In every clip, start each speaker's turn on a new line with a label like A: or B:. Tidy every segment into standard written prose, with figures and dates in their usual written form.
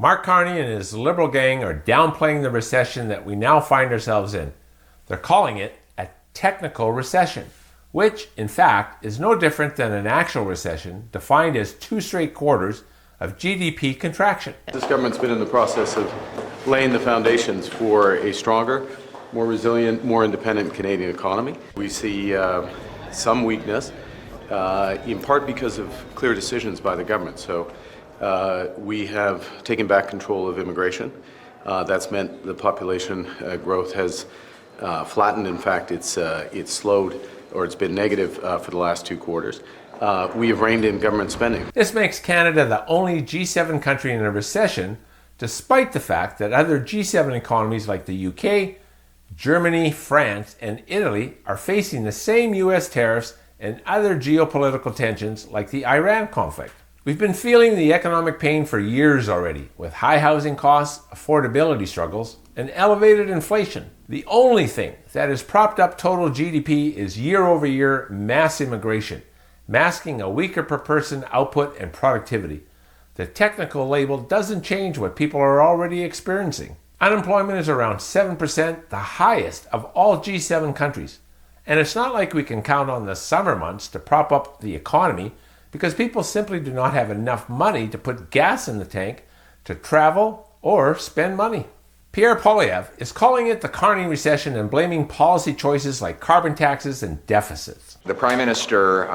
A: Mark Carney and his liberal gang are downplaying the recession that we now find ourselves in. They're calling it a technical recession, which, in fact, is no different than an actual recession defined as 2 straight quarters of GDP contraction.
B: This government's been in the process of laying the foundations for a stronger, more resilient, more independent Canadian economy. We see some weakness, in part because of clear decisions by the government. So we have taken back control of immigration. That's meant the population growth has flattened. In fact, it's slowed, or it's been negative for the last 2 quarters. We have reined in government spending.
A: This makes Canada the only G7 country in a recession, despite the fact that other G7 economies like the UK, Germany, France, and Italy are facing the same US tariffs and other geopolitical tensions like the Iran conflict. We've been feeling the economic pain for years already, with high housing costs, affordability struggles, and elevated inflation. The only thing that has propped up total GDP is year-over-year mass immigration, masking a weaker per person output and productivity. The technical label doesn't change what people are already experiencing. Unemployment is around 7%, the highest of all G7 countries. And it's not like we can count on the summer months to prop up the economy, because people simply do not have enough money to put gas in the tank to travel or spend money. Pierre Poilievre is calling it the Carney recession and blaming policy choices like carbon taxes and deficits.
C: The Prime Minister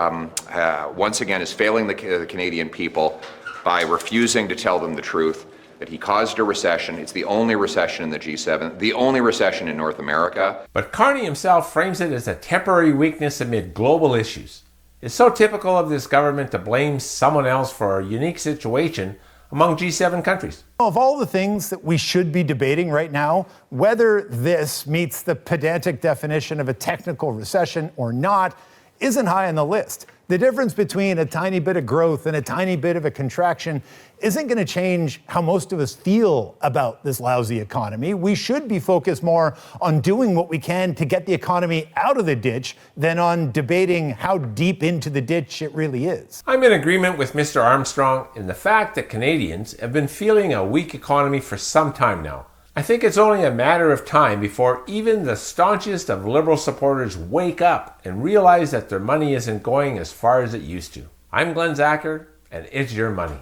C: once again is failing the Canadian people by refusing to tell them the truth, that he caused a recession. It's the only recession in the G7, the only recession in North America.
A: But Carney himself frames it as a temporary weakness amid global issues. It's so typical of this government to blame someone else for a unique situation among G7 countries.
D: Of all the things that we should be debating right now, whether this meets the pedantic definition of a technical recession or not isn't high on the list. The difference between a tiny bit of growth and a tiny bit of a contraction isn't going to change how most of us feel about this lousy economy. We should be focused more on doing what we can to get the economy out of the ditch than on debating how deep into the ditch it really is.
A: I'm in agreement with Mr. Armstrong in the fact that Canadians have been feeling a weak economy for some time now. I think it's only a matter of time before even the staunchest of Liberal supporters wake up and realize that their money isn't going as far as it used to. I'm Glenn Zacher, and it's your money.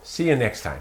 A: See you next time.